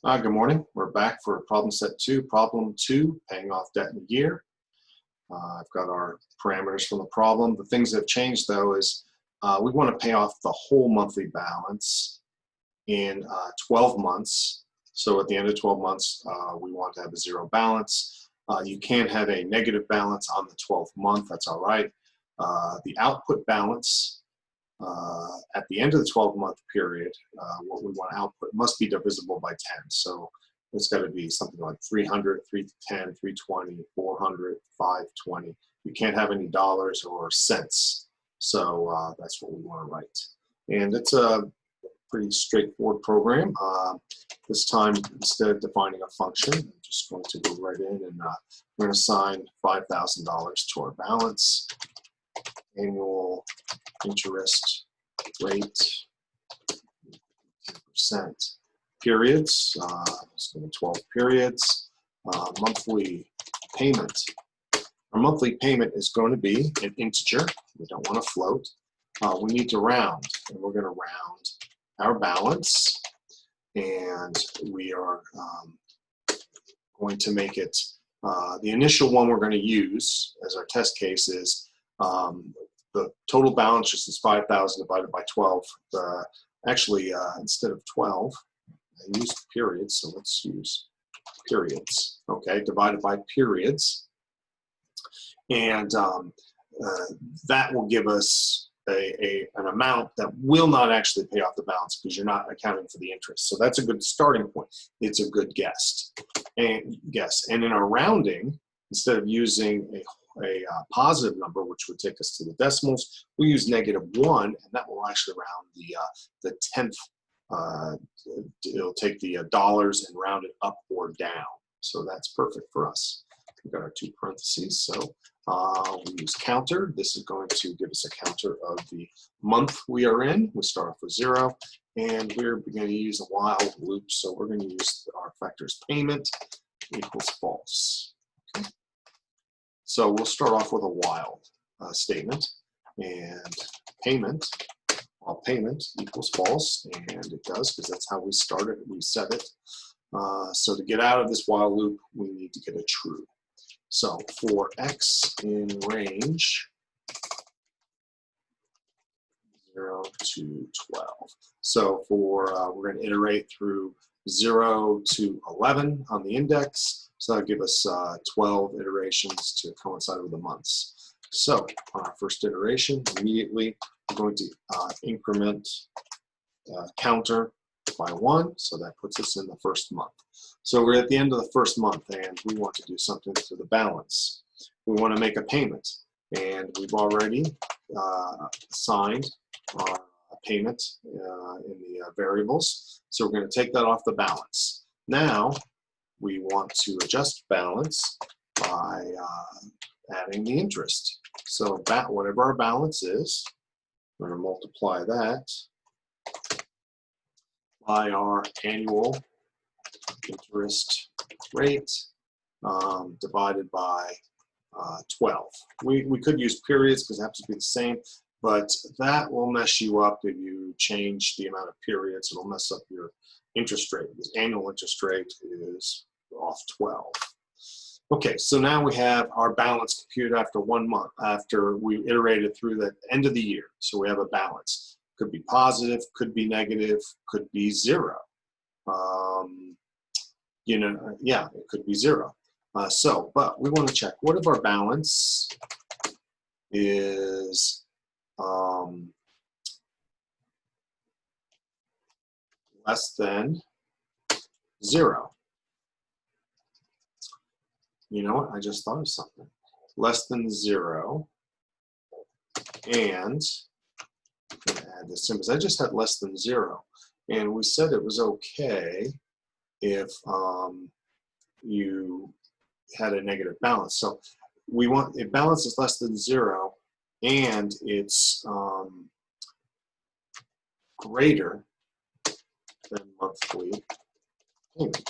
Good morning. We're back for problem set 2, problem 2, paying off debt in a year. I've got our parameters from the problem. The things that have changed though is we want to pay off the whole monthly balance in 12 months. So at the end of 12 months, we want to have a zero balance. You can have a negative balance on the 12th month. That's all right. The output balance at the end of the 12-month period, what we want to output must be divisible by 10. So it's got to be something like 300, 310, 320, 400, 520. You can't have any dollars or cents. So that's what we want to write. And it's a pretty straightforward program. This time, instead of defining a function, I'm just going to go right in and we're going to assign $5,000 to our balance. Annual interest rate, 10%. Periods, it's going to be 12 periods. Monthly payment. Our monthly payment is going to be an integer. We don't want to float. We need to round, and we're going to round our balance, and we are going to make it, the initial one we're going to use as our test case is the total balance just is 5,000 divided by 12. Actually, instead of 12, I used periods, so let's use periods. Okay, divided by periods. And that will give us an amount that will not actually pay off the balance because you're not accounting for the interest. So that's a good starting point. It's a good guess. And in our rounding, instead of using a positive number, which would take us to the decimals, we use -1, and that will actually round the 10th. It'll take the dollars and round it up or down. So that's perfect for us. We've got our two parentheses. So we use counter. This is going to give us a counter of the month we are in. We start off with 0, and we're going to use a while loop. So we're going to use our factors payment equals false. Okay. So we'll start off with a while statement, and payment, while payment equals false, and it does because that's how we started. We set it. So to get out of this while loop, we need to get a true. So for x in range 0 to 12. So for we're going to iterate through 0 to 11 on the index. So that'll give us 12 iterations to coincide with the months. So on our first iteration, immediately we're going to increment counter by 1. So that puts us in the first month. So we're at the end of the first month, and we want to do something to the balance. We want to make a payment, and we've already assigned our payment in the variables. So we're going to take that off the balance. Now we want to adjust balance by adding the interest. So whatever our balance is, we're going to multiply that by our annual interest rate divided by 12. We could use periods because it happens to be the same, but that will mess you up if you change the amount of periods. It'll mess up your interest rate because annual interest rate is off 12. Okay, so now we have our balance computed after 1 month, after we iterated through the end of the year. So we have a balance. Could be positive, could be negative, could be 0. Yeah, it could be 0. But we want to check what if our balance is less than 0. You know what? I just thought of something. Less than 0, and I'm going to add this in because I just had less than 0, and we said it was okay if you had a negative balance. So we want, if balance is less than 0 and it's greater than monthly payment.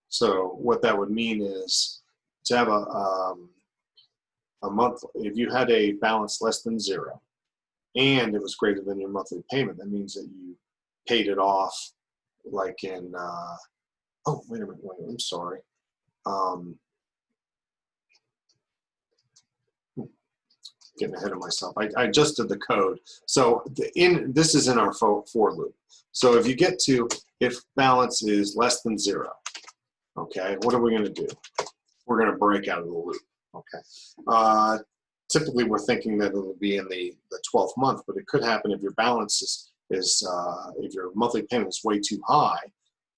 So what that would mean is to have a month, if you had a balance less than 0 and it was greater than your monthly payment, that means that you paid it off like in oh, wait a minute, I'm sorry. Getting ahead of myself. I just did the code. So this is in our for loop. So if you get to if balance is less than 0, okay, what are we going to do? We're going to break out of the loop. Okay. Typically, we're thinking that it'll be in the 12th month, but it could happen if your balance is if your monthly payment is way too high,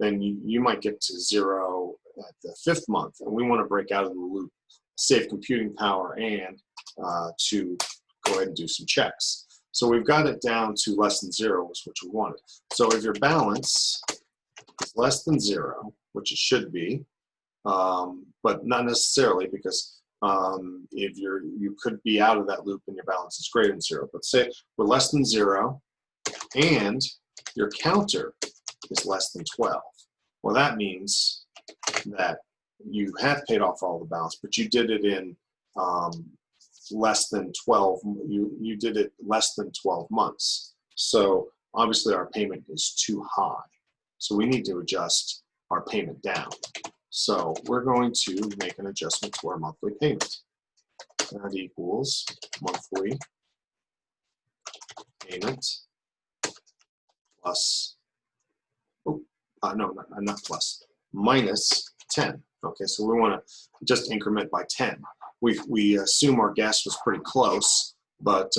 then you might get to 0 at the 5th month, and we want to break out of the loop, save computing power, and to go ahead and do some checks. So we've got it down to less than 0, which we wanted. So if your balance is less than 0, which it should be, but not necessarily, because if you could be out of that loop and your balance is greater than 0. But say we're less than 0 and your counter is less than 12. Well, that means that you have paid off all the balance, but you did it in less than 12. You did it less than 12 months. So obviously our payment is too high. So we need to adjust our payment down. So we're going to make an adjustment to our monthly payment. That equals monthly payment plus, not plus, minus 10. Okay, so we want to just increment by 10. We assume our guess was pretty close, but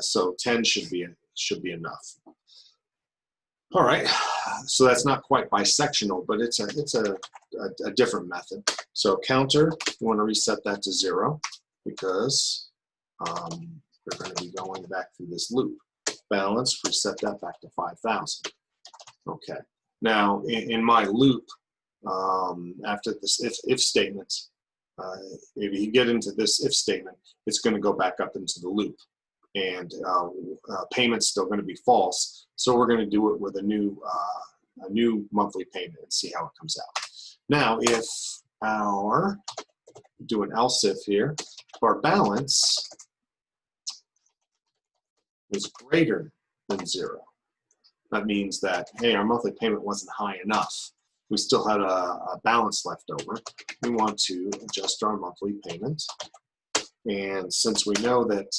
so 10 should be enough. All right, so that's not quite bisectional, but it's a different method. So counter, we want to reset that to 0 because we're going to be going back through this loop. Balance, reset that back to 5,000. Okay. Now in my loop, after this if statement, if you get into this if statement, it's going to go back up into the loop, and payment's still going to be false. So we're going to do it with a new monthly payment and see how it comes out. Now, if do an else if here, if our balance is greater than 0, that means that, hey, our monthly payment wasn't high enough. We still had a balance left over. We want to adjust our monthly payment. And since we know that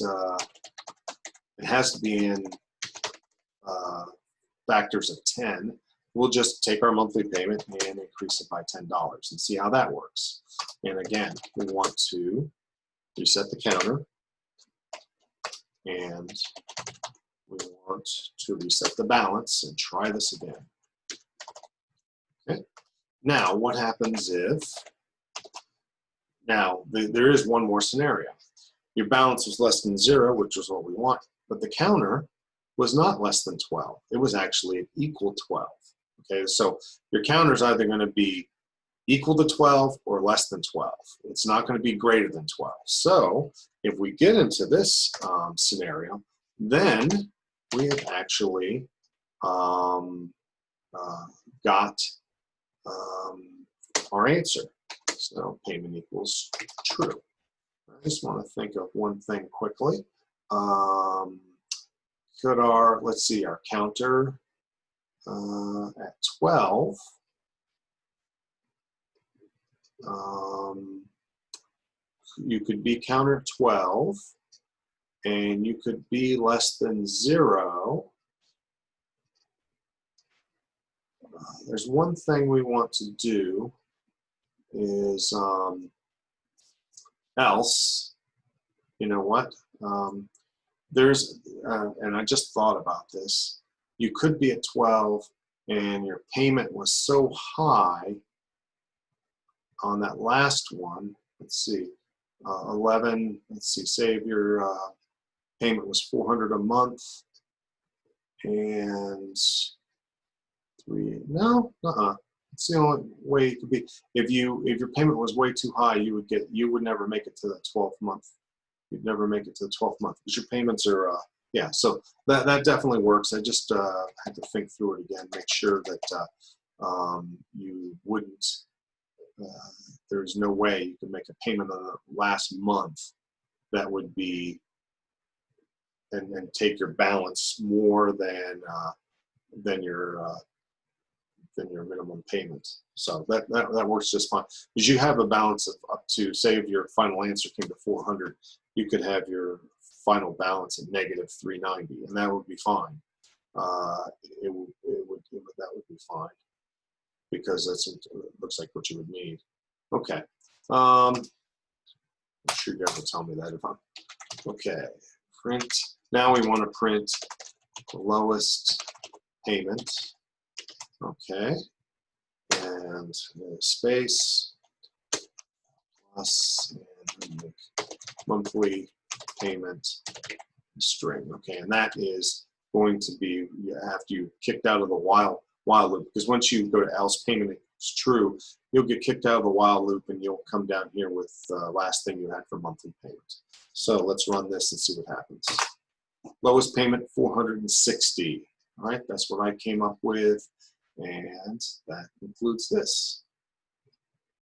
it has to be in factors of 10, we'll just take our monthly payment and increase it by $10 and see how that works. And again, we want to reset the counter, and we want to reset the balance and try this again. Okay. Now, what happens if, now there is one more scenario. Your balance was less than 0, which is what we want, but the counter was not less than 12. It was actually equal 12. Okay, so your counter is either going to be equal to 12 or less than 12. It's not going to be greater than 12. So if we get into this scenario, then we have actually got our answer. So payment equals true. I just want to think of one thing quickly. Could our, let's see, our counter at 12, you could be counter 12, and you could be less than 0. There's one thing we want to do is else, you know what, there's, and I just thought about this, you could be at 12 and your payment was so high on that last one, let's see, 11, let's see, say if your payment was $400 a month, and it's the only way it could be. If your payment was way too high, you would never make it to the 12th month. You'd never make it to the 12th month because your payments are yeah. So that definitely works. I just had to think through it again, make sure that you wouldn't. There's no way you could make a payment on the last month that would be and take your balance more than your than your minimum payment. So that works just fine. Because you have a balance of up to, say if your final answer came to 400, you could have your final balance at negative 390, and that would be fine. That would be fine, because that's it looks like what you would need. Okay. I'm sure you guys will tell me that if I'm okay. Print. Now we want to print the lowest payment. Okay. And space plus and monthly payment string. Okay, and that is going to be after you kicked out of the while loop, because once you go to else payment is true, you'll get kicked out of the while loop and you'll come down here with the last thing you had for monthly payment. So let's run this and see what happens. Lowest payment 460. All right, that's what I came up with, and that includes this.